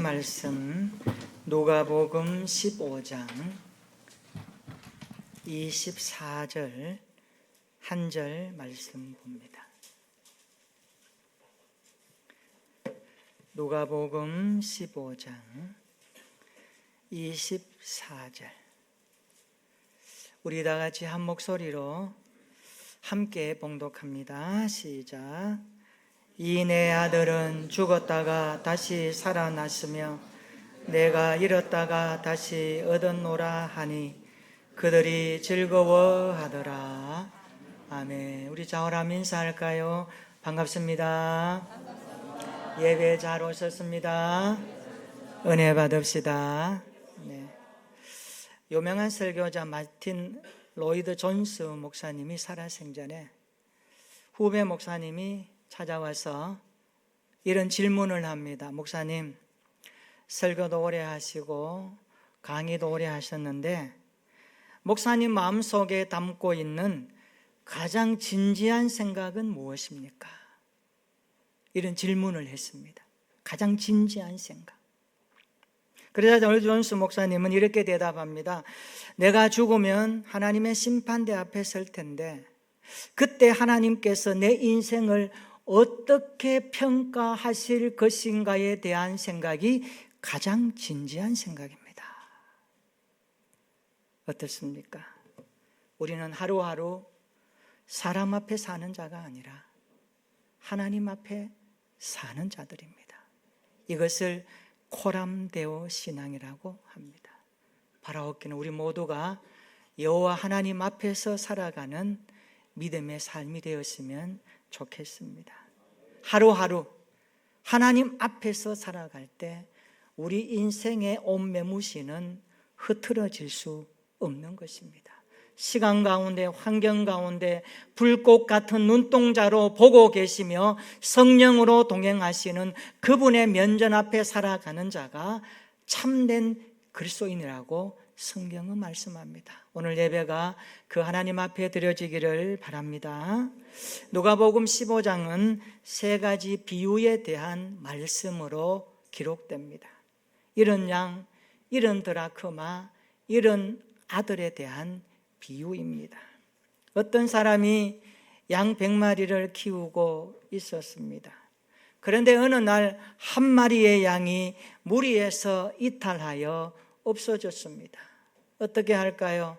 말씀 누가복음 15장 24절 한 절 말씀 봅니다. 누가복음 15장 24절 우리 다 같이 한 목소리로 함께 봉독합니다. 시작. 이 내 아들은 죽었다가 다시 살아났으며 내가 잃었다가 다시 얻었노라 하니 그들이 즐거워하더라. 아멘. 우리 자원하며 인사할까요? 반갑습니다. 예배 잘 오셨습니다. 은혜 받읍시다. 네. 유명한 설교자 마틴 로이드 존스 목사님이 살아생전에 후배 목사님이 찾아와서 이런 질문을 합니다. 목사님, 설교도 오래 하시고 강의도 오래 하셨는데 목사님 마음속에 담고 있는 가장 진지한 생각은 무엇입니까? 이런 질문을 했습니다. 가장 진지한 생각. 그러자 로이드 존스 목사님은 이렇게 대답합니다. 내가 죽으면 하나님의 심판대 앞에 설 텐데 그때 하나님께서 내 인생을 어떻게 평가하실 것인가에 대한 생각이 가장 진지한 생각입니다. 어떻습니까? 우리는 하루하루 사람 앞에 사는 자가 아니라 하나님 앞에 사는 자들입니다. 이것을 코람데오 신앙이라고 합니다. 바라옵기는 우리 모두가 여호와 하나님 앞에서 살아가는 믿음의 삶이 되었으면 좋겠습니다. 하루하루 하나님 앞에서 살아갈 때 우리 인생의 온 매무시는 흐트러질 수 없는 것입니다. 시간 가운데 환경 가운데 불꽃 같은 눈동자로 보고 계시며 성령으로 동행하시는 그분의 면전 앞에 살아가는 자가 참된 그리스도인이라고 성경은 말씀합니다. 오늘 예배가 그 하나님 앞에 드려지기를 바랍니다. 누가복음 15장은 세 가지 비유에 대한 말씀으로 기록됩니다. 이런 양, 이런 드라크마, 이런 아들에 대한 비유입니다. 어떤 사람이 양 100마리를 키우고 있었습니다. 그런데 어느 날 한 마리의 양이 무리에서 이탈하여 없어졌습니다. 어떻게 할까요?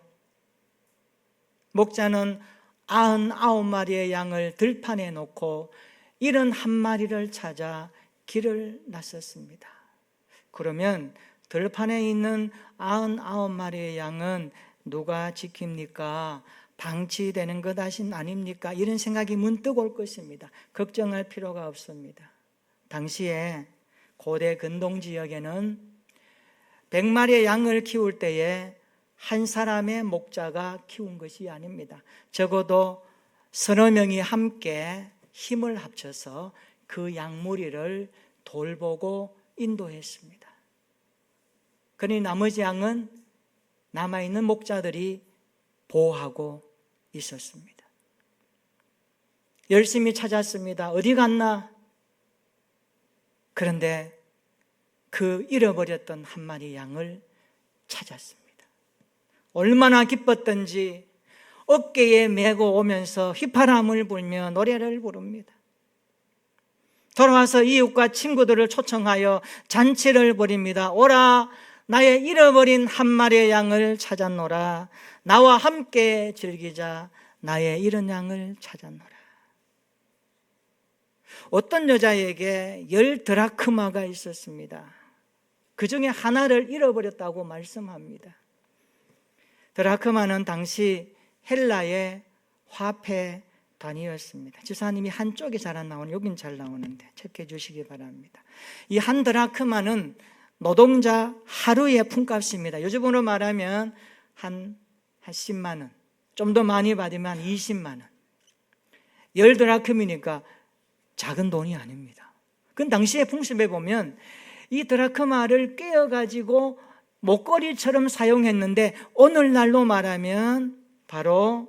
목자는 99마리의 양을 들판에 놓고 71마리를 찾아 길을 나섰습니다. 그러면 들판에 있는 99마리의 양은 누가 지킵니까? 방치되는 것 아닙니까? 이런 생각이 문득 올 것입니다. 걱정할 필요가 없습니다. 당시에 고대 근동 지역에는 100마리의 양을 키울 때에 한 사람의 목자가 키운 것이 아닙니다. 적어도 서너 명이 함께 힘을 합쳐서 그 양무리를 돌보고 인도했습니다. 그러니 나머지 양은 남아있는 목자들이 보호하고 있었습니다. 열심히 찾았습니다. 어디 갔나? 그런데 그 잃어버렸던 한 마리 양을 찾았습니다. 얼마나 기뻤던지 어깨에 메고 오면서 휘파람을 불며 노래를 부릅니다. 돌아와서 이웃과 친구들을 초청하여 잔치를 벌입니다. 오라, 나의 잃어버린 한 마리의 양을 찾았노라. 나와 함께 즐기자. 나의 잃은 양을 찾았노라. 어떤 여자에게 10 드라크마가 있었습니다. 그 중에 하나를 잃어버렸다고 말씀합니다. 드라크마는 당시 헬라의 화폐 단위였습니다. 지사님이 한쪽이 잘 안 나오는, 여긴 잘 나오는데 체크해 주시기 바랍니다. 이 한 드라크마는 노동자 하루의 품값입니다. 요즘으로 말하면 한 10만 원, 좀 더 많이 받으면 20만 원. 10 드라크미니까 작은 돈이 아닙니다. 그 당시의 풍습에 보면 이 드라크마를 꿰어가지고 목걸이처럼 사용했는데 오늘날로 말하면 바로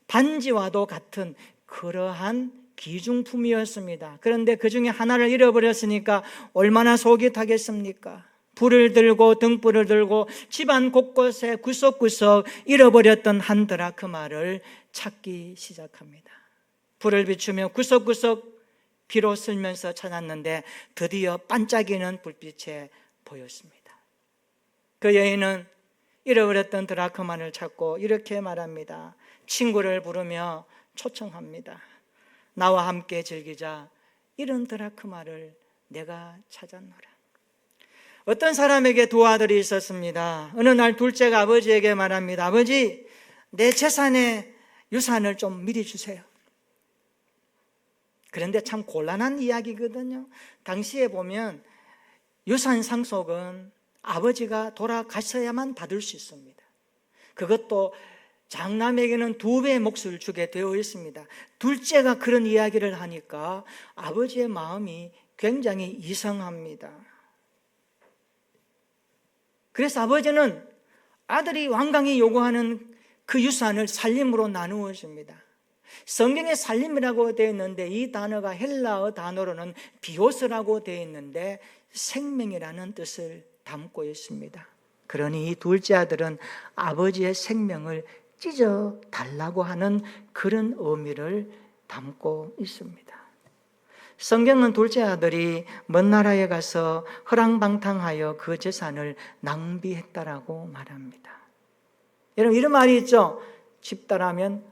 반지와도 같은 그러한 귀중품이었습니다. 그런데 그 중에 하나를 잃어버렸으니까 얼마나 속이 타겠습니까? 불을 들고 등불을 들고 집안 곳곳에 구석구석 잃어버렸던 한 드라크마를 찾기 시작합니다. 불을 비추며 구석구석 비로 쓸면서 찾았는데 드디어 반짝이는 불빛에 보였습니다. 그 여인은 잃어버렸던 드라크마를 찾고 이렇게 말합니다. 친구를 부르며 초청합니다. 나와 함께 즐기자. 이런 드라크마를 내가 찾았노라. 어떤 사람에게 두 아들이 있었습니다. 어느 날 둘째가 아버지에게 말합니다. 아버지, 내 재산의 유산을 좀 미리 주세요. 그런데 참 곤란한 이야기거든요. 당시에 보면 유산 상속은 아버지가 돌아가셔야만 받을 수 있습니다. 그것도 장남에게는 2배의 몫을 주게 되어 있습니다. 둘째가 그런 이야기를 하니까 아버지의 마음이 굉장히 이상합니다. 그래서 아버지는 아들이 완강히 요구하는 그 유산을 살림으로 나누어 줍니다. 성경에 살림이라고 되어 있는데 이 단어가 헬라어 단어로는 비오스라고 되어 있는데 생명이라는 뜻을 담고 있습니다. 그러니 이 둘째 아들은 아버지의 생명을 찢어 달라고 하는 그런 의미를 담고 있습니다. 성경은 둘째 아들이 먼 나라에 가서 허랑방탕하여 그 재산을 낭비했다라고 말합니다. 여러분 이런 말이 있죠. 집딸하면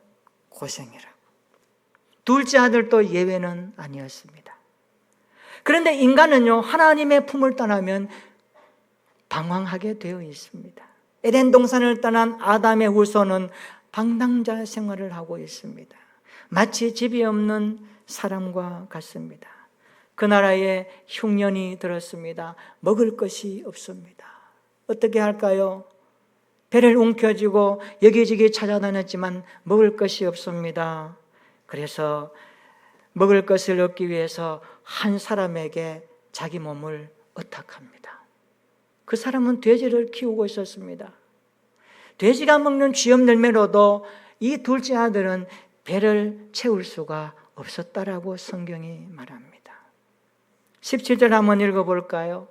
고생이라고. 둘째 아들도 예외는 아니었습니다. 그런데 인간은요, 하나님의 품을 떠나면 방황하게 되어 있습니다. 에덴 동산을 떠난 아담의 후손은 방랑자 생활을 하고 있습니다. 마치 집이 없는 사람과 같습니다. 그 나라에 흉년이 들었습니다. 먹을 것이 없습니다. 어떻게 할까요? 배를 움켜쥐고 여기저기 찾아다녔지만 먹을 것이 없습니다. 그래서 먹을 것을 얻기 위해서 한 사람에게 자기 몸을 의탁합니다. 그 사람은 돼지를 키우고 있었습니다. 돼지가 먹는 쥐염 열매로도 이 둘째 아들은 배를 채울 수가 없었다라고 성경이 말합니다. 17절 한번 읽어볼까요?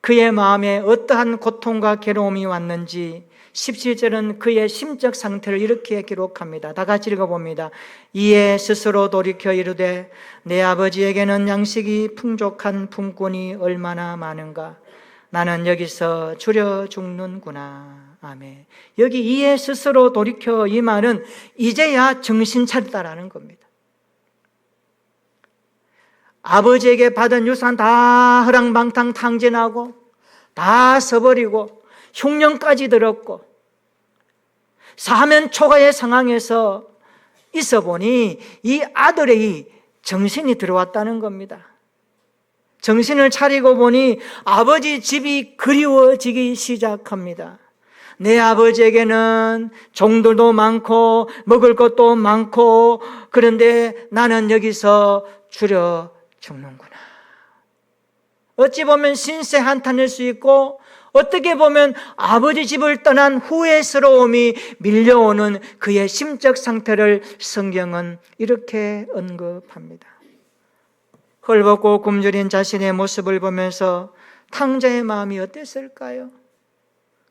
그의 마음에 어떠한 고통과 괴로움이 왔는지 17절은 그의 심적 상태를 이렇게 기록합니다. 다 같이 읽어봅니다. 이에 스스로 돌이켜 이르되 내 아버지에게는 양식이 풍족한 품꾼이 얼마나 많은가. 나는 여기서 줄여 죽는구나. 아멘. 여기 이에 스스로 돌이켜 이 말은 이제야 정신 차렸다라는 겁니다. 아버지에게 받은 유산 다 허랑방탕 탕진하고 다 써버리고 흉년까지 들었고 사면 초가의 상황에서 있어 보니 이 아들의 정신이 들어왔다는 겁니다. 정신을 차리고 보니 아버지 집이 그리워지기 시작합니다. 내 아버지에게는 종들도 많고 먹을 것도 많고 그런데 나는 여기서 줄여 죽는구나. 어찌 보면 신세 한탄일 수 있고 어떻게 보면 아버지 집을 떠난 후회스러움이 밀려오는 그의 심적 상태를 성경은 이렇게 언급합니다. 헐벗고 굶주린 자신의 모습을 보면서 탕자의 마음이 어땠을까요?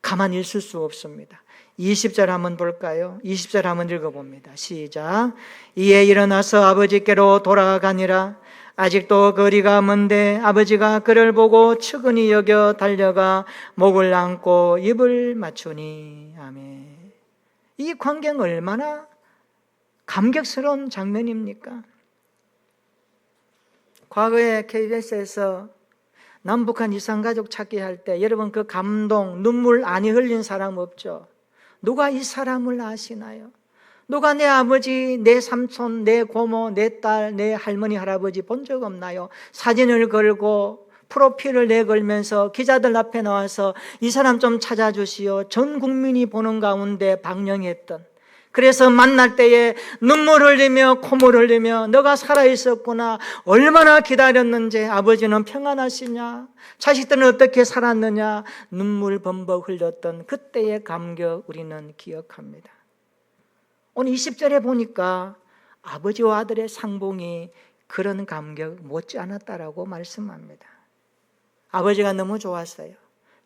가만히 있을 수 없습니다. 20절 한번 볼까요? 20절 한번 읽어봅니다. 시작. 이에 일어나서 아버지께로 돌아가니라. 아직도 거리가 먼데 아버지가 그를 보고 측은히 여겨 달려가 목을 안고 입을 맞추니. 아멘. 이 광경은 얼마나 감격스러운 장면입니까? 과거에 KBS에서 남북한 이산가족 찾기 할 때 여러분 그 감동, 눈물 많이 흘린 사람 없죠? 누가 이 사람을 아시나요? 누가 내 아버지, 내 삼촌, 내 고모, 내 딸, 내 할머니, 할아버지 본 적 없나요? 사진을 걸고 프로필을 내걸면서 기자들 앞에 나와서 이 사람 좀 찾아주시오. 전 국민이 보는 가운데 방영했던, 그래서 만날 때에 눈물 흘리며 콧물 흘리며 너가 살아있었구나, 얼마나 기다렸는지, 아버지는 평안하시냐, 자식들은 어떻게 살았느냐, 눈물 범벅 흘렸던 그때의 감격 우리는 기억합니다. 오늘 20절에 보니까 아버지와 아들의 상봉이 그런 감격 못지 않았다라고 말씀합니다. 아버지가 너무 좋았어요.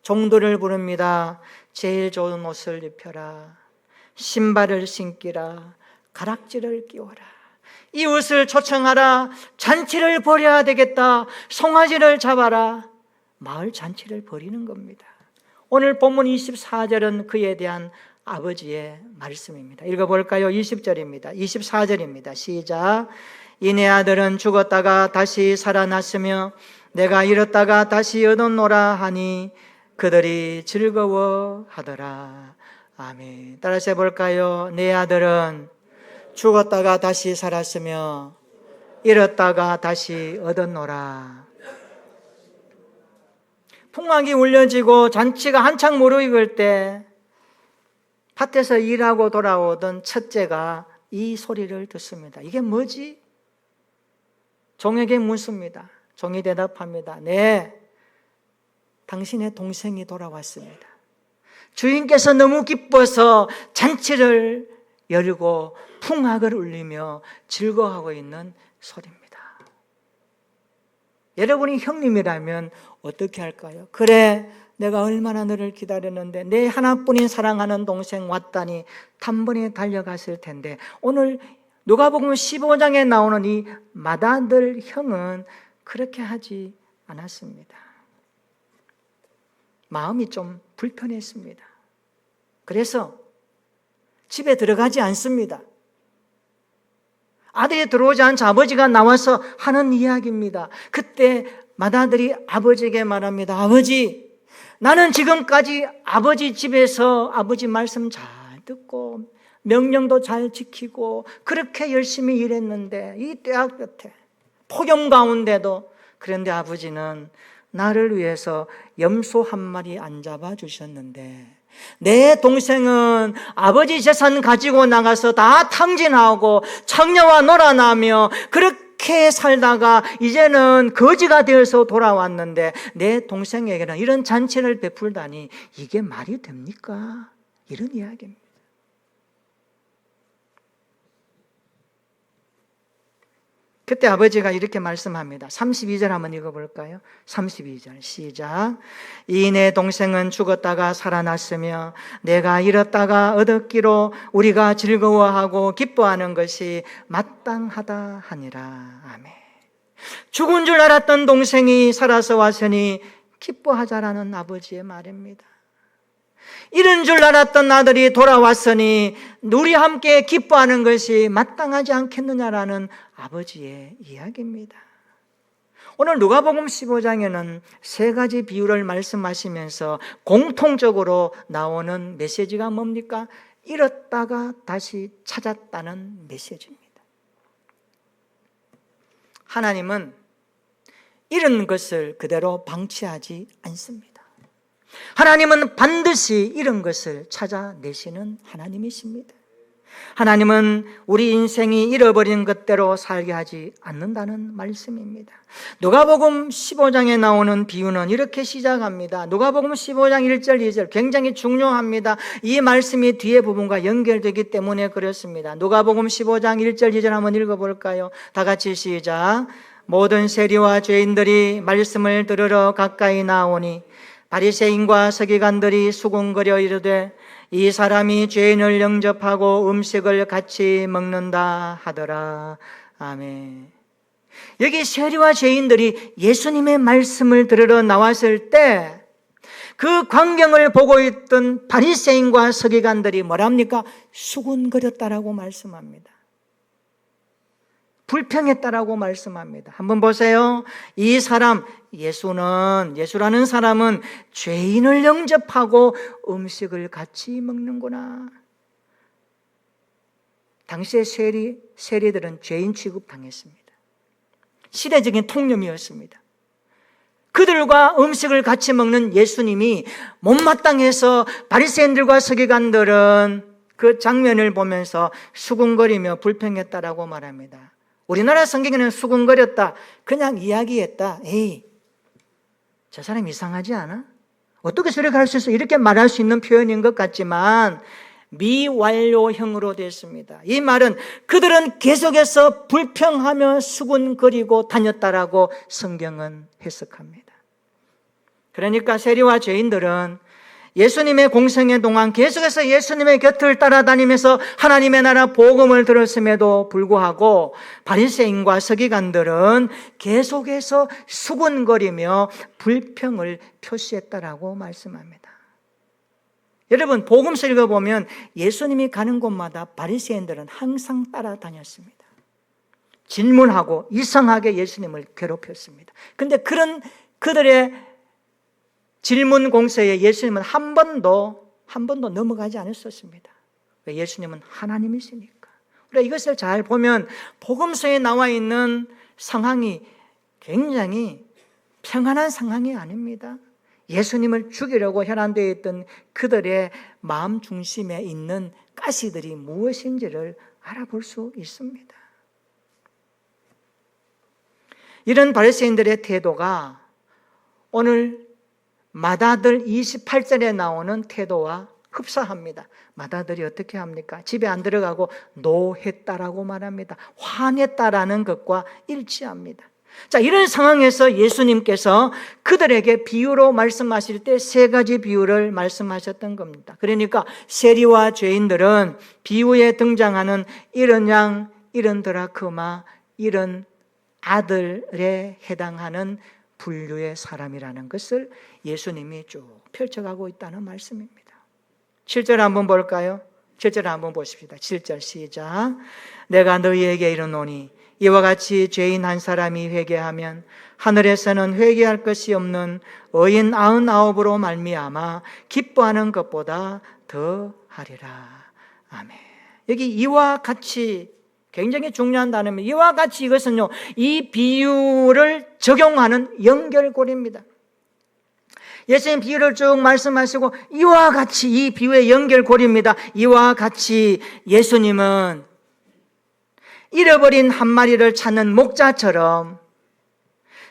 종들을 부릅니다. 제일 좋은 옷을 입혀라. 신발을 신기라. 가락지를 끼워라. 이웃을 초청하라. 잔치를 벌여야 되겠다. 송아지를 잡아라. 마을 잔치를 벌이는 겁니다. 오늘 본문 24절은 그에 대한 아버지의 말씀입니다. 읽어볼까요? 20절입니다. 24절입니다. 시작. 이내 아들은 죽었다가 다시 살아났으며 내가 잃었다가 다시 얻었노라 하니 그들이 즐거워하더라. 아멘. 따라서 해볼까요? 내 아들은 죽었다가 다시 살았으며 잃었다가 다시 얻었노라. 풍악이 울려지고 잔치가 한창 무르익을 때 밭에서 일하고 돌아오던 첫째가 이 소리를 듣습니다. 이게 뭐지? 종에게 묻습니다. 종이 대답합니다. 네, 당신의 동생이 돌아왔습니다. 주인께서 너무 기뻐서 잔치를 열고 풍악을 울리며 즐거워하고 있는 소리입니다. 여러분이 형님이라면 어떻게 할까요? 그래, 내가 얼마나 너를 기다렸는데 내 하나뿐인 사랑하는 동생 왔다니 단번에 달려갔을 텐데, 오늘 누가복음 15장에 나오는 이 맏아들 형은 그렇게 하지 않았습니다. 마음이 좀 불편했습니다. 그래서 집에 들어가지 않습니다. 아들이 들어오지 않자 아버지가 나와서 하는 이야기입니다. 그때 맏아들이 아버지에게 말합니다. 아버지, 나는 지금까지 아버지 집에서 아버지 말씀 잘 듣고 명령도 잘 지키고 그렇게 열심히 일했는데 이 떼학 끝에 폭염 가운데도, 그런데 아버지는 나를 위해서 염소 한 마리 안 잡아 주셨는데 내 동생은 아버지 재산 가지고 나가서 다 탕진하고 창녀와 놀아나며 그렇게 살다가 이제는 거지가 되어서 돌아왔는데 내 동생에게는 이런 잔치를 베풀다니 이게 말이 됩니까? 이런 이야기입니다. 그때 아버지가 이렇게 말씀합니다. 32절 한번 읽어볼까요? 32절 시작. 이 내 동생은 죽었다가 살아났으며 내가 잃었다가 얻었기로 우리가 즐거워하고 기뻐하는 것이 마땅하다 하니라. 아멘. 죽은 줄 알았던 동생이 살아서 왔으니 기뻐하자라는 아버지의 말입니다. 잃은 줄 알았던 아들이 돌아왔으니 우리 함께 기뻐하는 것이 마땅하지 않겠느냐라는 아버지의 이야기입니다. 오늘 누가복음 15장에는 세 가지 비유를 말씀하시면서 공통적으로 나오는 메시지가 뭡니까? 잃었다가 다시 찾았다는 메시지입니다. 하나님은 잃은 것을 그대로 방치하지 않습니다. 하나님은 반드시 잃은 것을 찾아내시는 하나님이십니다. 하나님은 우리 인생이 잃어버린 것대로 살게 하지 않는다는 말씀입니다. 누가복음 15장에 나오는 비유는 이렇게 시작합니다. 누가복음 15장 1절 2절 굉장히 중요합니다. 이 말씀이 뒤에 부분과 연결되기 때문에 그렇습니다. 누가복음 15장 1절 2절 한번 읽어볼까요? 다 같이 시작. 모든 세리와 죄인들이 말씀을 들으러 가까이 나오니 바리새인과 서기관들이 수군거려 이르되 이 사람이 죄인을 영접하고 음식을 같이 먹는다 하더라. 아멘. 여기 세리와 죄인들이 예수님의 말씀을 들으러 나왔을 때 그 광경을 보고 있던 바리새인과 서기관들이 뭐랍니까? 수군거렸다라고 말씀합니다. 불평했다라고 말씀합니다. 한번 보세요. 이 사람, 예수라는 사람은 죄인을 영접하고 음식을 같이 먹는구나. 당시의 세리들은 죄인 취급당했습니다. 시대적인 통념이었습니다. 그들과 음식을 같이 먹는 예수님이 못마땅해서 바리새인들과 서기관들은 그 장면을 보면서 수군거리며 불평했다라고 말합니다. 우리나라 성경에는 수군거렸다, 그냥 이야기했다. 에이, 저 사람 이상하지 않아? 어떻게 저렇게 할 수 있어? 이렇게 말할 수 있는 표현인 것 같지만 미완료형으로 됐습니다. 이 말은 그들은 계속해서 불평하며 수군거리고 다녔다라고 성경은 해석합니다. 그러니까 세리와 죄인들은 예수님의 공생애 동안 계속해서 예수님의 곁을 따라다니면서 하나님의 나라 복음을 들었음에도 불구하고 바리새인과 서기관들은 계속해서 수군거리며 불평을 표시했다라고 말씀합니다. 여러분, 복음서 읽어보면 예수님이 가는 곳마다 바리새인들은 항상 따라다녔습니다. 질문하고 이상하게 예수님을 괴롭혔습니다. 그런데 그런 그들의 질문 공세에 예수님은 한 번도 넘어가지 않았었습니다. 예수님은 하나님이시니까. 우리가 이것을 잘 보면 복음서에 나와 있는 상황이 굉장히 평안한 상황이 아닙니다. 예수님을 죽이려고 혈안되어 있던 그들의 마음 중심에 있는 가시들이 무엇인지를 알아볼 수 있습니다. 이런 바리새인들의 태도가 오늘 마다들 28절에 나오는 태도와 흡사합니다. 마다들이 어떻게 합니까? 집에 안 들어가고 노했다라고 말합니다. 화냈다라는 것과 일치합니다. 자, 이런 상황에서 예수님께서 그들에게 비유로 말씀하실 때 세 가지 비유를 말씀하셨던 겁니다. 그러니까 세리와 죄인들은 비유에 등장하는 이런 양, 이런 드라크마, 이런 아들에 해당하는 분류의 사람이라는 것을 예수님이 쭉 펼쳐가고 있다는 말씀입니다. 7절 한번 볼까요? 7절 한번 보십시다. 7절 시작. 내가 너희에게 이르노니 이와 같이 죄인 한 사람이 회개하면 하늘에서는 회개할 것이 없는 의인 99으로 말미암아 기뻐하는 것보다 더 하리라. 아멘. 여기 이와 같이 굉장히 중요한 단어입니다. 이와 같이 이것은요, 이 비유를 적용하는 연결고리입니다. 예수님 비유를 쭉 말씀하시고 이와 같이 이 비유의 연결고리입니다. 이와 같이 예수님은 잃어버린 한 마리를 찾는 목자처럼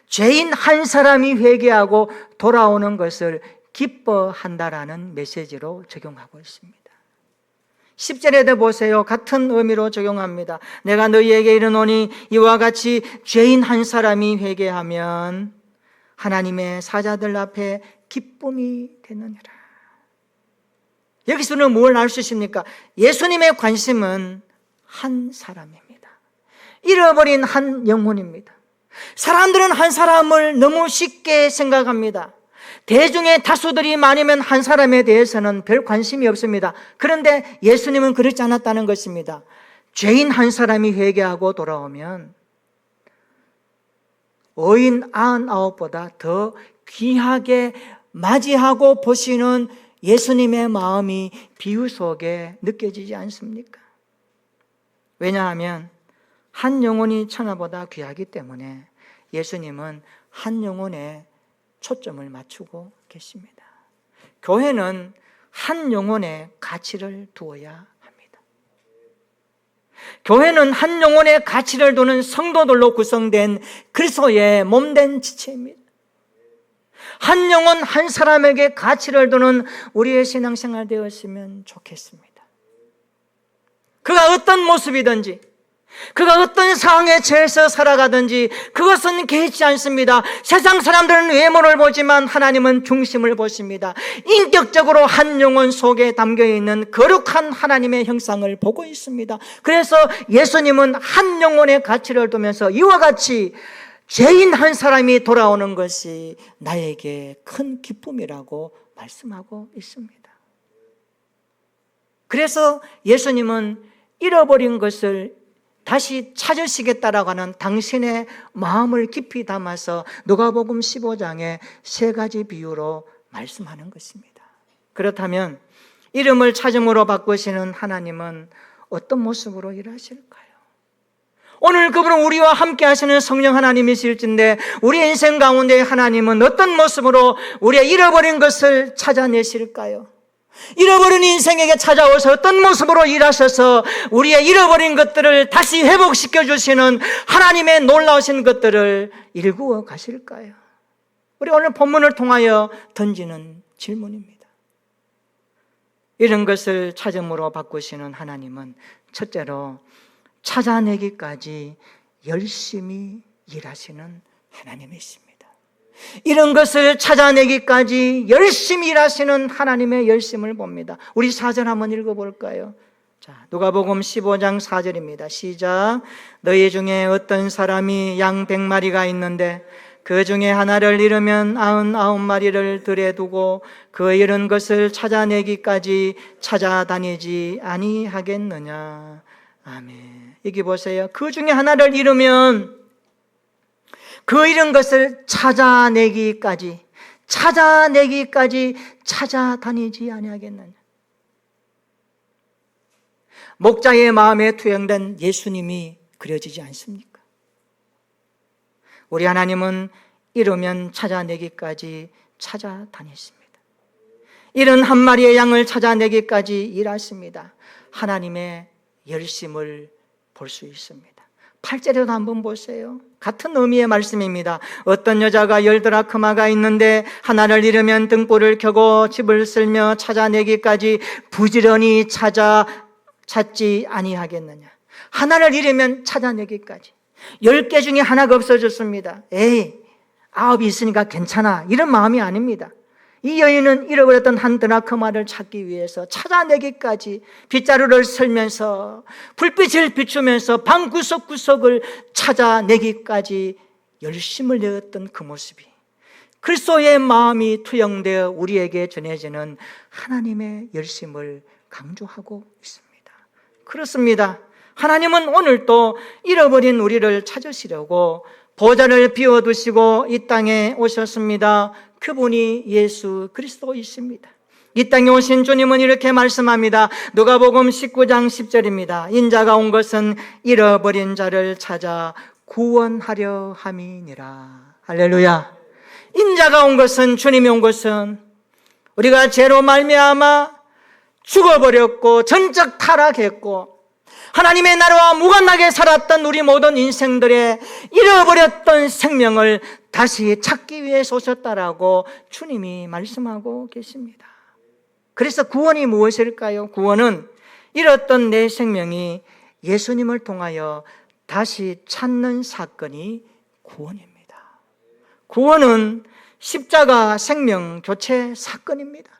죄인 한 사람이 회개하고 돌아오는 것을 기뻐한다라는 메시지로 적용하고 있습니다. 10절에도 보세요. 같은 의미로 적용합니다. 내가 너희에게 이르노니 이와 같이 죄인 한 사람이 회개하면 하나님의 사자들 앞에 기쁨이 되느니라. 여기서는 뭘 알 수 있습니까? 예수님의 관심은 한 사람입니다. 잃어버린 한 영혼입니다. 사람들은 한 사람을 너무 쉽게 생각합니다. 대중의 다수들이 많으면 한 사람에 대해서는 별 관심이 없습니다. 그런데 예수님은 그렇지 않았다는 것입니다. 죄인 한 사람이 회개하고 돌아오면 의인 99보다 더 귀하게 맞이하고 보시는 예수님의 마음이 비유 속에 느껴지지 않습니까? 왜냐하면 한 영혼이 천하보다 귀하기 때문에 예수님은 한 영혼에 초점을 맞추고 계십니다. 교회는 한 영혼의 가치를 두어야 합니다. 교회는 한 영혼의 가치를 두는 성도들로 구성된 그리스도의 몸된 지체입니다. 한 영혼 한 사람에게 가치를 두는 우리의 신앙생활 되었으면 좋겠습니다. 그가 어떤 모습이든지 그가 어떤 상황에 처해서 살아가든지 그것은 개의치 않습니다. 세상 사람들은 외모를 보지만 하나님은 중심을 보십니다. 인격적으로 한 영혼 속에 담겨있는 거룩한 하나님의 형상을 보고 있습니다. 그래서 예수님은 한 영혼의 가치를 두면서 이와 같이 죄인 한 사람이 돌아오는 것이 나에게 큰 기쁨이라고 말씀하고 있습니다. 그래서 예수님은 잃어버린 것을 다시 찾으시겠다라고 하는 당신의 마음을 깊이 담아서 누가복음 15장에 세 가지 비유로 말씀하는 것입니다. 그렇다면 이름을 찾음으로 바꾸시는 하나님은 어떤 모습으로 일하실까요? 오늘 그분은 우리와 함께 하시는 성령 하나님이실진데 우리 인생 가운데 하나님은 어떤 모습으로 우리의 잃어버린 것을 찾아내실까요? 잃어버린 인생에게 찾아오셔서 어떤 모습으로 일하셔서 우리의 잃어버린 것들을 다시 회복시켜 주시는 하나님의 놀라우신 것들을 일구어 가실까요? 우리 오늘 본문을 통하여 던지는 질문입니다. 이런 것을 찾음으로 바꾸시는 하나님은 첫째로 찾아내기까지 열심히 일하시는 하나님이십니다. 이런 것을 찾아내기까지 열심히 일하시는 하나님의 열심을 봅니다. 우리 4절 한번 읽어볼까요? 자, 누가복음 15장 4절입니다. 시작. 너희 중에 어떤 사람이 양 100마리가 있는데 그 중에 하나를 잃으면 99마리를 들에 두고 그 잃은 것을 찾아내기까지 찾아다니지 아니하겠느냐. 아멘. 여기 보세요. 그 중에 하나를 잃으면 그 잃은 것을 찾아내기까지 찾아다니지 아니하겠느냐. 목자의 마음에 투영된 예수님이 그려지지 않습니까? 우리 하나님은 잃으면 찾아내기까지 찾아다녔습니다. 잃은 한 마리의 양을 찾아내기까지 일하십니다. 하나님의 열심을 볼 수 있습니다. 8절에도 한번 보세요. 같은 의미의 말씀입니다. 어떤 여자가 10드라크마가 있는데 하나를 잃으면 등불을 켜고 집을 쓸며 찾아내기까지 부지런히 찾지 아니하겠느냐. 하나를 잃으면 찾아내기까지. 10개 중에 하나가 없어졌습니다. 에이, 9이 있으니까 괜찮아. 이런 마음이 아닙니다. 이 여인은 잃어버렸던 한 드라크마를 찾기 위해서 찾아내기까지 빗자루를 쓸면서 불빛을 비추면서 방 구석구석을 찾아내기까지 열심을 내었던 그 모습이 그리스도의 마음이 투영되어 우리에게 전해지는 하나님의 열심을 강조하고 있습니다. 그렇습니다. 하나님은 오늘도 잃어버린 우리를 찾으시려고 보좌를 비워두시고 이 땅에 오셨습니다. 그분이 예수 그리스도이십니다. 이 땅에 오신 주님은 이렇게 말씀합니다. 누가복음 19장 10절입니다. 인자가 온 것은 잃어버린 자를 찾아 구원하려 함이니라. 할렐루야. 인자가 온 것은, 주님이 온 것은 우리가 죄로 말미암아 죽어버렸고 전적 타락했고 하나님의 나라와 무관하게 살았던 우리 모든 인생들의 잃어버렸던 생명을 다시 찾기 위해서 오셨다라고 주님이 말씀하고 계십니다. 그래서 구원이 무엇일까요? 구원은 잃었던 내 생명이 예수님을 통하여 다시 찾는 사건이 구원입니다. 구원은 십자가 생명 교체 사건입니다.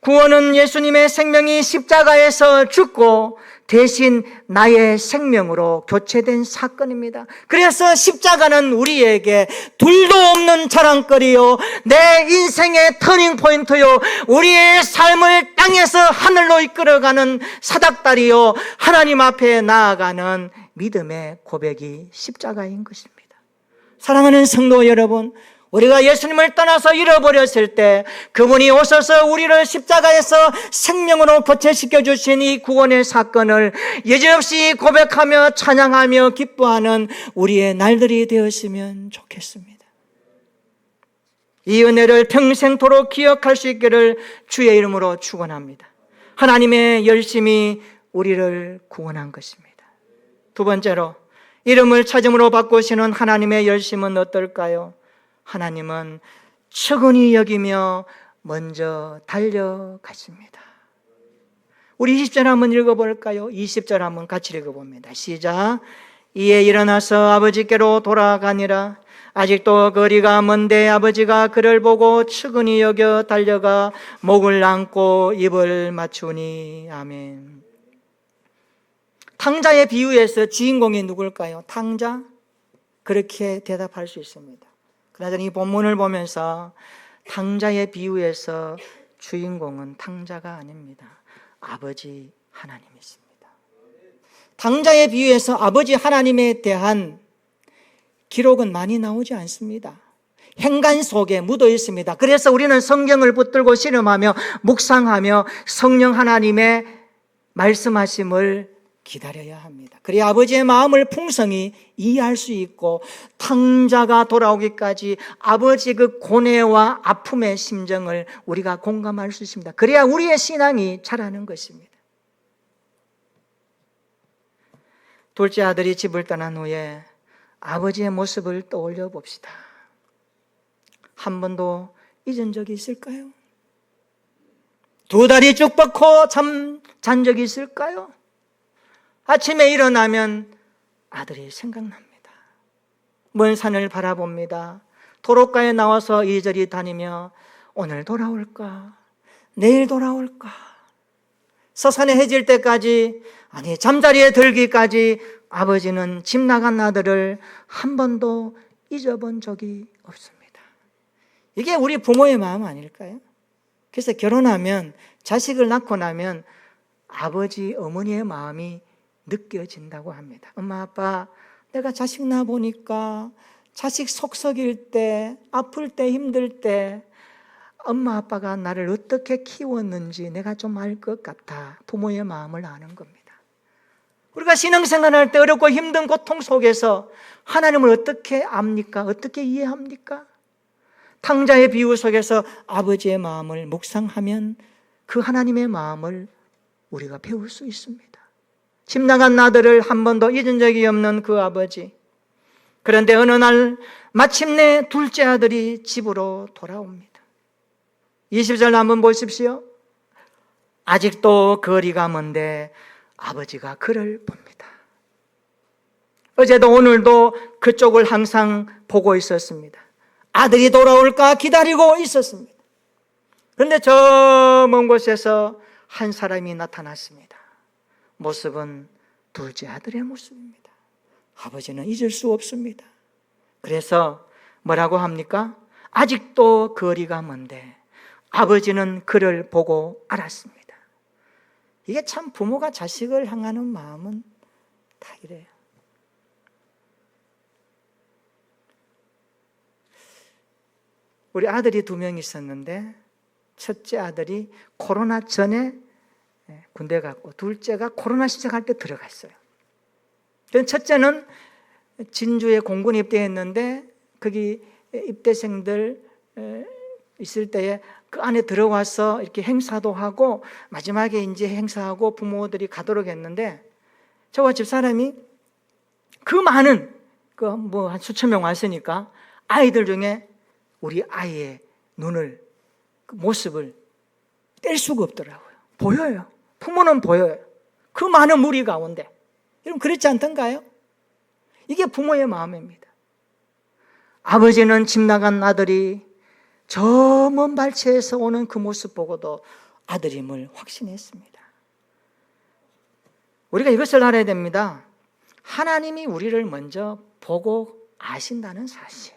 구원은 예수님의 생명이 십자가에서 죽고 대신 나의 생명으로 교체된 사건입니다. 그래서 십자가는 우리에게 둘도 없는 자랑거리요, 내 인생의 터닝포인트요, 우리의 삶을 땅에서 하늘로 이끌어가는 사닥다리요, 하나님 앞에 나아가는 믿음의 고백이 십자가인 것입니다. 사랑하는 성도 여러분, 우리가 예수님을 떠나서 잃어버렸을 때 그분이 오셔서 우리를 십자가에서 생명으로 교체시켜 주신 이 구원의 사건을 여지없이 고백하며 찬양하며 기뻐하는 우리의 날들이 되었으면 좋겠습니다. 이 은혜를 평생토록 기억할 수 있기를 주의 이름으로 축원합니다. 하나님의 열심이 우리를 구원한 것입니다. 두 번째로, 이름을 찾음으로 바꾸시는 하나님의 열심은 어떨까요? 하나님은 측은히 여기며 먼저 달려가십니다. 우리 20절 한번 읽어볼까요? 20절 한번 같이 읽어봅니다. 시작. 이에 일어나서 아버지께로 돌아가니라. 아직도 거리가 먼데 아버지가 그를 보고 측은히 여겨 달려가 목을 안고 입을 맞추니. 아멘. 탕자의 비유에서 주인공이 누굴까요? 탕자? 그렇게 대답할 수 있습니다. 그러나 이 본문을 보면서 탕자의 비유에서 주인공은 탕자가 아닙니다. 아버지 하나님이십니다. 탕자의 비유에서 아버지 하나님에 대한 기록은 많이 나오지 않습니다. 행간 속에 묻어 있습니다. 그래서 우리는 성경을 붙들고 씨름하며 묵상하며 성령 하나님의 말씀하심을 기다려야 합니다. 그래야 아버지의 마음을 풍성히 이해할 수 있고 탕자가 돌아오기까지 아버지 그 고뇌와 아픔의 심정을 우리가 공감할 수 있습니다. 그래야 우리의 신앙이 자라는 것입니다. 둘째 아들이 집을 떠난 후에 아버지의 모습을 떠올려 봅시다. 한 번도 잊은 적이 있을까요? 두 다리 쭉 뻗고 잔 적이 있을까요? 아침에 일어나면 아들이 생각납니다. 먼 산을 바라봅니다. 도로가에 나와서 이리저리 다니며 오늘 돌아올까? 내일 돌아올까? 서산에 해질 때까지, 아니 잠자리에 들기까지 아버지는 집 나간 아들을 한 번도 잊어본 적이 없습니다. 이게 우리 부모의 마음 아닐까요? 그래서 결혼하면, 자식을 낳고 나면 아버지, 어머니의 마음이 느껴진다고 합니다. 엄마, 아빠, 내가 자식 낳아보니까 자식 속 썩일 때, 아플 때, 힘들 때 엄마, 아빠가 나를 어떻게 키웠는지 내가 좀 알 것 같아. 부모의 마음을 아는 겁니다. 우리가 신앙생활할 때 어렵고 힘든 고통 속에서 하나님을 어떻게 압니까? 어떻게 이해합니까? 탕자의 비유 속에서 아버지의 마음을 묵상하면 그 하나님의 마음을 우리가 배울 수 있습니다. 집 나간 아들을 한 번도 잊은 적이 없는 그 아버지. 그런데 어느 날 마침내 둘째 아들이 집으로 돌아옵니다. 20절 한번 보십시오. 아직도 거리가 먼데 아버지가 그를 봅니다. 어제도 오늘도 그쪽을 항상 보고 있었습니다. 아들이 돌아올까 기다리고 있었습니다. 그런데 저 먼 곳에서 한 사람이 나타났습니다. 모습은 둘째 아들의 모습입니다. 아버지는 잊을 수 없습니다. 그래서 뭐라고 합니까? 아직도 거리가 먼데 아버지는 그를 보고 알았습니다. 이게 참 부모가 자식을 향하는 마음은 다 이래요. 우리 아들이 2명 있었는데 첫째 아들이 코로나 전에 군대 갔고 둘째가 코로나 시작할 때 들어갔어요. 첫째는 진주에 공군 입대했는데 거기 입대생들 있을 때에 그 안에 들어와서 이렇게 행사도 하고 마지막에 이제 행사하고 부모들이 가도록 했는데 저와 집사람이 그 많은 한 수천 명 왔으니까 아이들 중에 우리 아이의 눈을, 그 모습을 뗄 수가 없더라고요. 보여요. 부모는 보여요. 그 많은 무리 가운데. 여러분 그렇지 않던가요? 이게 부모의 마음입니다. 아버지는 집 나간 아들이 저 먼 발치에서 오는 그 모습 보고도 아들임을 확신했습니다. 우리가 이것을 알아야 됩니다. 하나님이 우리를 먼저 보고 아신다는 사실.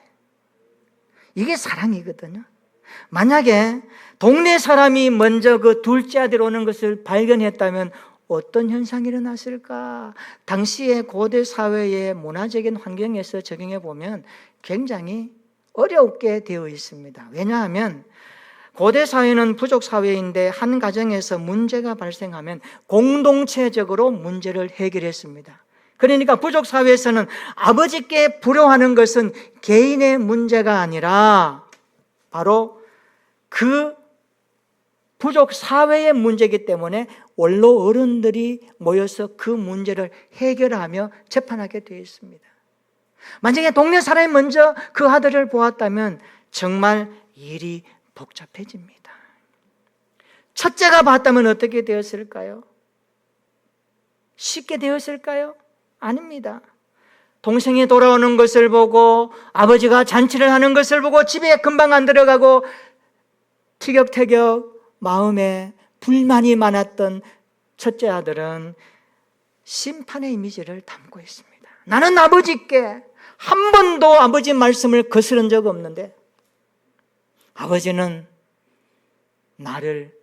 이게 사랑이거든요. 만약에 동네 사람이 먼저 그 둘째 아들 오는 것을 발견했다면 어떤 현상이 일어났을까? 당시의 고대 사회의 문화적인 환경에서 적용해 보면 굉장히 어렵게 되어 있습니다. 왜냐하면 고대 사회는 부족 사회인데 한 가정에서 문제가 발생하면 공동체적으로 문제를 해결했습니다. 그러니까 부족 사회에서는 아버지께 불효하는 것은 개인의 문제가 아니라 바로 그 부족 사회의 문제이기 때문에 원로 어른들이 모여서 그 문제를 해결하며 재판하게 되어 있습니다. 만약에 동네 사람이 먼저 그 아들을 보았다면 정말 일이 복잡해집니다. 첫째가 봤다면 어떻게 되었을까요? 쉽게 되었을까요? 아닙니다. 동생이 돌아오는 것을 보고 아버지가 잔치를 하는 것을 보고 집에 금방 안 들어가고 티격태격 마음에 불만이 많았던 첫째 아들은 심판의 이미지를 담고 있습니다. 나는 아버지께 한 번도 아버지 말씀을 거스른 적 없는데 아버지는 나를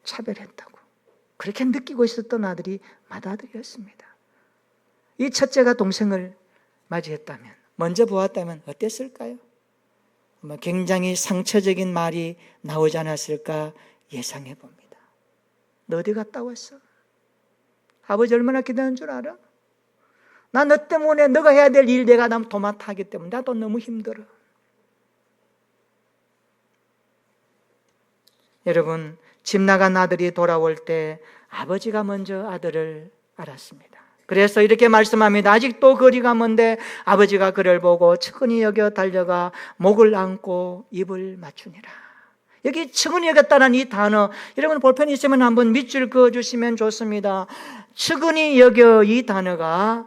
차별했다고 그렇게 느끼고 있었던 아들이 맏아들이었습니다. 이 첫째가 동생을 맞이했다면, 먼저 보았다면 어땠을까요? 아마 굉장히 상처적인 말이 나오지 않았을까 예상해 봅니다. 너 어디 갔다 왔어? 아버지 얼마나 기다리는 줄 알아? 나 너 때문에 너가 해야 될 일 내가 도맡아 하기 때문에 나도 너무 힘들어. 여러분, 집 나간 아들이 돌아올 때 아버지가 먼저 아들을 알았습니다. 그래서 이렇게 말씀합니다. 아직도 거리가 먼데 아버지가 그를 보고 측은히 여겨 달려가 목을 안고 입을 맞추니라. 여기 측은히 여겼다는 이 단어, 여러분 볼펜 있으면 한번 밑줄 그어주시면 좋습니다. 측은히 여겨, 이 단어가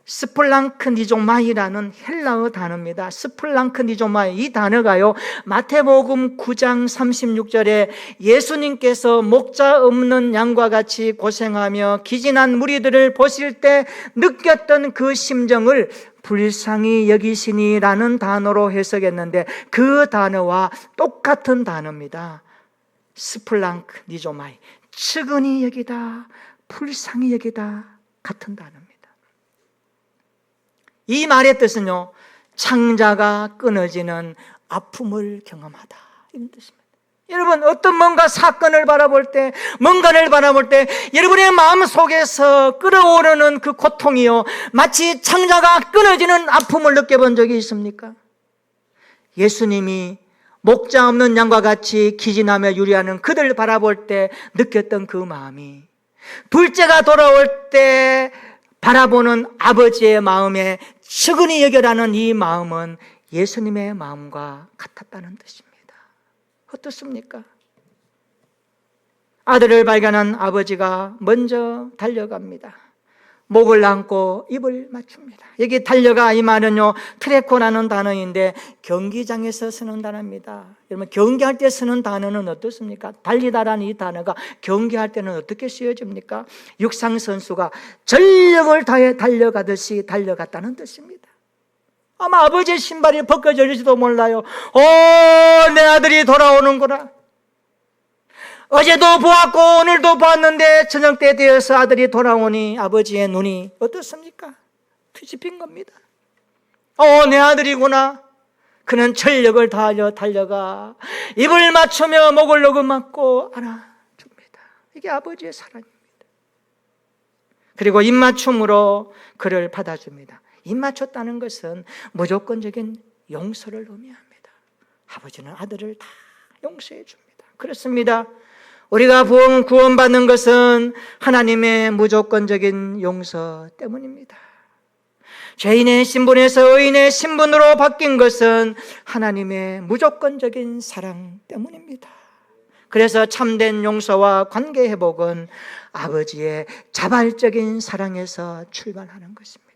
스플랑크니조마이라는 헬라어 단어입니다. 스플랑크니조마이, 이 단어가요, 마태복음 9장 36절에 예수님께서 목자 없는 양과 같이 고생하며 기진한 무리들을 보실 때 느꼈던 그 심정을 불쌍히 여기시니라는 단어로 해석했는데, 그 단어와 똑같은 단어입니다. 스플랑크니조마이, 측은히 여기다, 불쌍히 여기다, 같은 단어입니다. 이 말의 뜻은요, 창자가 끊어지는 아픔을 경험하다, 이런 뜻입니다. 여러분, 어떤 뭔가 사건을 바라볼 때, 뭔가를 바라볼 때 여러분의 마음 속에서 끓어오르는 그 고통이요, 마치 창자가 끊어지는 아픔을 느껴본 적이 있습니까? 예수님이 목자 없는 양과 같이 기진하며 유리하는 그들을 바라볼 때 느꼈던 그 마음이, 둘째가 돌아올 때 바라보는 아버지의 마음에 측은히 여겨라는 이 마음은 예수님의 마음과 같았다는 뜻입니다. 어떻습니까? 아들을 발견한 아버지가 먼저 달려갑니다. 목을 안고 입을 맞춥니다. 여기 달려가, 이 말은요, 트레코라는 단어인데 경기장에서 쓰는 단어입니다. 여러분, 경기할 때 쓰는 단어는 어떻습니까? 달리다라는 이 단어가 경기할 때는 어떻게 쓰여집니까? 육상 선수가 전력을 다해 달려가듯이 달려갔다는 뜻입니다. 아마 아버지의 신발이 벗겨질지도 몰라요. 내 아들이 돌아오는구나. 어제도 보았고 오늘도 보았는데 저녁 때 되어서 아들이 돌아오니 아버지의 눈이 어떻습니까? 뒤집힌 겁니다. 내 아들이구나. 그는 전력을 다하여 달려가 입을 맞추며 목을 녹음맞고 안아줍니다. 이게 아버지의 사랑입니다. 그리고 입맞춤으로 그를 받아줍니다. 입맞췄다는 것은 무조건적인 용서를 의미합니다. 아버지는 아들을 다 용서해 줍니다. 그렇습니다. 우리가 구원받는 것은 하나님의 무조건적인 용서 때문입니다. 죄인의 신분에서 의인의 신분으로 바뀐 것은 하나님의 무조건적인 사랑 때문입니다. 그래서 참된 용서와 관계 회복은 아버지의 자발적인 사랑에서 출발하는 것입니다.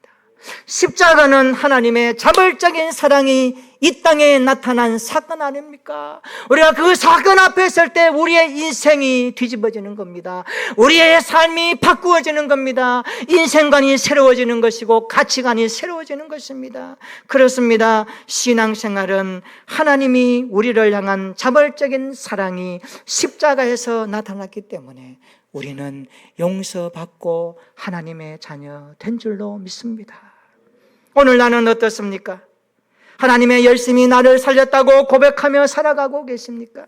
십자가는 하나님의 자발적인 사랑이 이 땅에 나타난 사건 아닙니까? 우리가 그 사건 앞에 설 때 우리의 인생이 뒤집어지는 겁니다. 우리의 삶이 바꾸어지는 겁니다. 인생관이 새로워지는 것이고 가치관이 새로워지는 것입니다. 그렇습니다. 신앙생활은 하나님이 우리를 향한 자발적인 사랑이 십자가에서 나타났기 때문에 우리는 용서받고 하나님의 자녀 된 줄로 믿습니다. 오늘 나는 어떻습니까? 하나님의 열심히 나를 살렸다고 고백하며 살아가고 계십니까?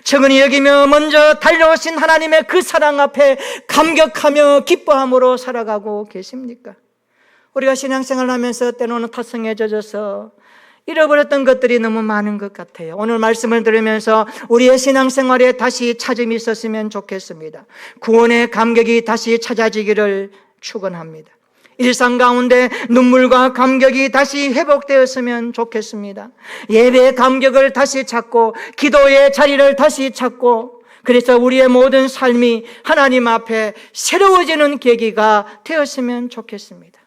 측은히 여기며 먼저 달려오신 하나님의 그 사랑 앞에 감격하며 기뻐함으로 살아가고 계십니까? 우리가 신앙생활을 하면서 때로는 타성에 젖어서 잃어버렸던 것들이 너무 많은 것 같아요. 오늘 말씀을 들으면서 우리의 신앙생활에 다시 찾음이 있었으면 좋겠습니다. 구원의 감격이 다시 찾아지기를 축원합니다. 일상 가운데 눈물과 감격이 다시 회복되었으면 좋겠습니다. 예배의 감격을 다시 찾고 기도의 자리를 다시 찾고, 그래서 우리의 모든 삶이 하나님 앞에 새로워지는 계기가 되었으면 좋겠습니다.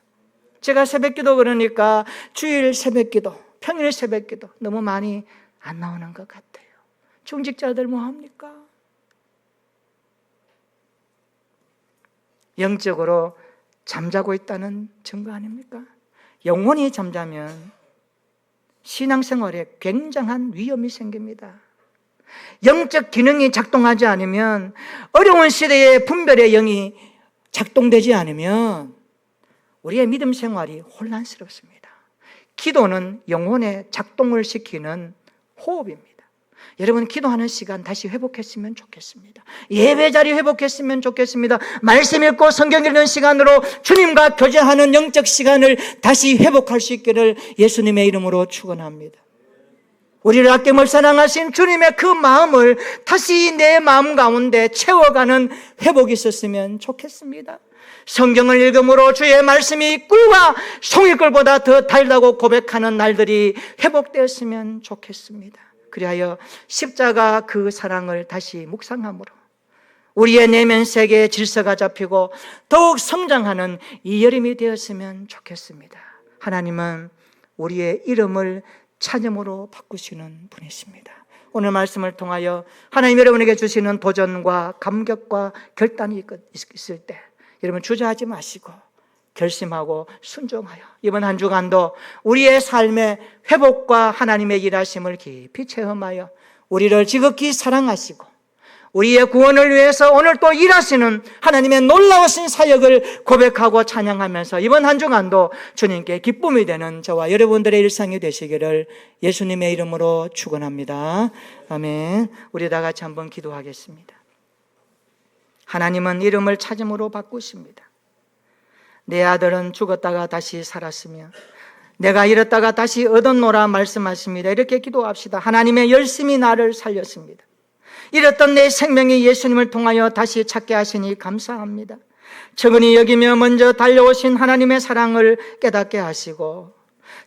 제가 새벽기도 그러니까 주일 새벽기도, 평일 새벽기도 너무 많이 안 나오는 것 같아요. 중직자들 뭐합니까? 영적으로 잠자고 있다는 증거 아닙니까? 영혼이 잠자면 신앙생활에 굉장한 위험이 생깁니다. 영적 기능이 작동하지 않으면, 어려운 시대에 분별의 영이 작동되지 않으면 우리의 믿음 생활이 혼란스럽습니다. 기도는 영혼의 작동을 시키는 호흡입니다. 여러분, 기도하는 시간 다시 회복했으면 좋겠습니다. 예배 자리 회복했으면 좋겠습니다. 말씀 읽고 성경 읽는 시간으로 주님과 교제하는 영적 시간을 다시 회복할 수 있기를 예수님의 이름으로 축원합니다. 우리를 아낌없이 사랑하신 주님의 그 마음을 다시 내 마음 가운데 채워가는 회복이 있었으면 좋겠습니다. 성경을 읽음으로 주의 말씀이 꿀과 송이꿀보다 더 달다고 고백하는 날들이 회복되었으면 좋겠습니다. 그리하여 십자가 그 사랑을 다시 묵상함으로 우리의 내면 세계의 질서가 잡히고 더욱 성장하는 이 여름이 되었으면 좋겠습니다. 하나님은 우리의 이름을 찬음으로 바꾸시는 분이십니다. 오늘 말씀을 통하여 하나님 여러분에게 주시는 도전과 감격과 결단이 있을 때 여러분 주저하지 마시고 결심하고 순종하여 이번 한 주간도 우리의 삶의 회복과 하나님의 일하심을 깊이 체험하여 우리를 지극히 사랑하시고 우리의 구원을 위해서 오늘 또 일하시는 하나님의 놀라우신 사역을 고백하고 찬양하면서 이번 한 주간도 주님께 기쁨이 되는 저와 여러분들의 일상이 되시기를 예수님의 이름으로 축원합니다. 아멘. 우리 다 같이 한번 기도하겠습니다. 하나님은 이름을 찾음으로 바꾸십니다. 내 아들은 죽었다가 다시 살았으며 내가 잃었다가 다시 얻었노라 말씀하십니다. 이렇게 기도합시다. 하나님의 열심히 나를 살렸습니다. 잃었던 내 생명이 예수님을 통하여 다시 찾게 하시니 감사합니다. 적은이 여기며 먼저 달려오신 하나님의 사랑을 깨닫게 하시고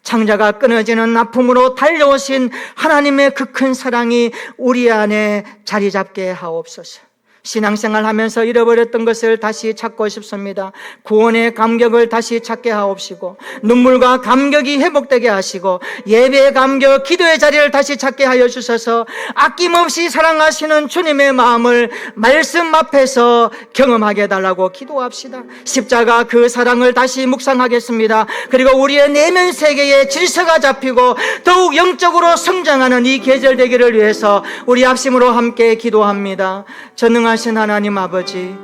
창자가 끊어지는 아픔으로 달려오신 하나님의 그 큰 사랑이 우리 안에 자리 잡게 하옵소서. 신앙생활 하면서 잃어버렸던 것을 다시 찾고 싶습니다. 구원의 감격을 다시 찾게 하옵시고 눈물과 감격이 회복되게 하시고 예배의 감격, 기도의 자리를 다시 찾게 하여 주셔서 아낌없이 사랑하시는 주님의 마음을 말씀 앞에서 경험하게 해달라고 기도합시다. 십자가 그 사랑을 다시 묵상하겠습니다. 그리고 우리의 내면 세계에 질서가 잡히고 더욱 영적으로 성장하는 이 계절 되기를 위해서 우리 합심으로 함께 기도합니다. 전능하신 하나님 아버지,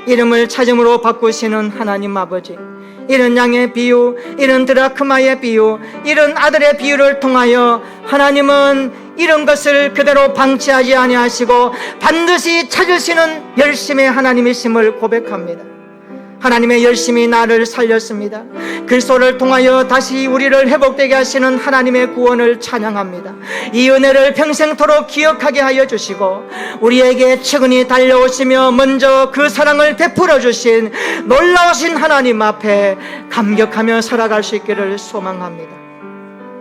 이름을 찾음으로 바꾸시는 하나님 아버지, 이런 양의 비유, 이런 드라크마의 비유, 이런 아들의 비유를 통하여 하나님은 이런 것을 그대로 방치하지 아니하시고 반드시 찾으시는 열심의 하나님이심을 고백합니다. 하나님의 열심히 나를 살렸습니다. 그리스도를 통하여 다시 우리를 회복되게 하시는 하나님의 구원을 찬양합니다. 이 은혜를 평생토록 기억하게 하여 주시고 우리에게 측은히 달려오시며 먼저 그 사랑을 베풀어 주신 놀라우신 하나님 앞에 감격하며 살아갈 수 있기를 소망합니다.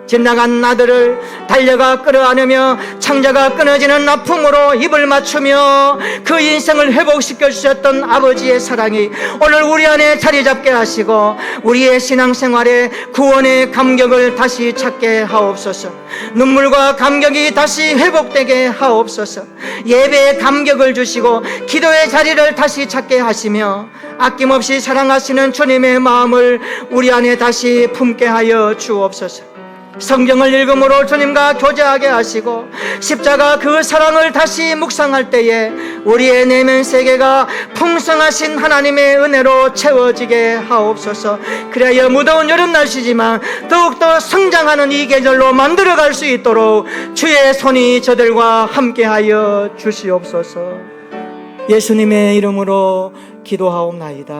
집 나간 아들을 달려가 끌어안으며 창자가 끊어지는 아픔으로 입을 맞추며 그 인생을 회복시켜 주셨던 아버지의 사랑이 오늘 우리 안에 자리 잡게 하시고 우리의 신앙생활에 구원의 감격을 다시 찾게 하옵소서. 눈물과 감격이 다시 회복되게 하옵소서. 예배의 감격을 주시고 기도의 자리를 다시 찾게 하시며 아낌없이 사랑하시는 주님의 마음을 우리 안에 다시 품게 하여 주옵소서. 성경을 읽음으로 주님과 교제하게 하시고 십자가 그 사랑을 다시 묵상할 때에 우리의 내면 세계가 풍성하신 하나님의 은혜로 채워지게 하옵소서. 그래야 무더운 여름 날씨지만 더욱더 성장하는 이 계절로 만들어갈 수 있도록 주의 손이 저들과 함께하여 주시옵소서. 예수님의 이름으로 기도하옵나이다.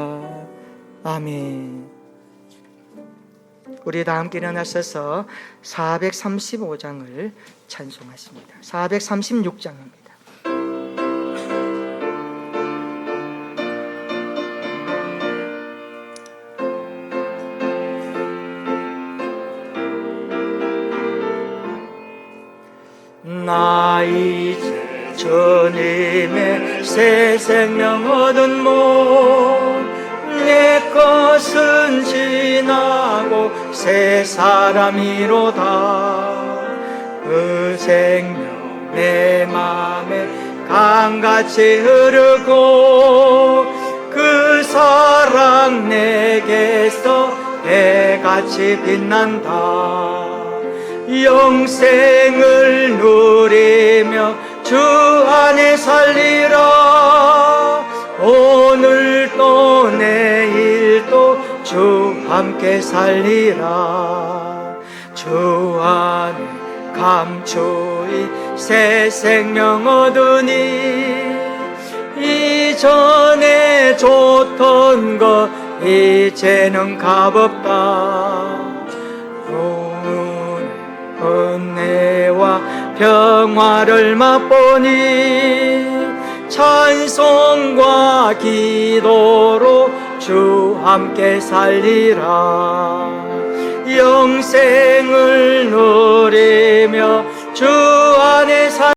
아멘. 우리 다 함께 일어나셔서 435장을 찬송하십니다. 436장입니다. 나 이제 주님의 새 생명 얻은 몸 내 것은 지나고 새 사람이로다. 그 생명 내 맘에 강같이 흐르고 그 사랑 내게서 해같이 빛난다. 영생을 누리며 주 안에 살리라. 오늘도 내일도 주 함께 살리라. 주 안에 감추인 새 생명 얻으니 이전에 좋던 것 이제는 값없다. 은혜와 평화를 맛보니 찬송과 기도로 주 함께 살리라. 영생을 누리며 주 안에 사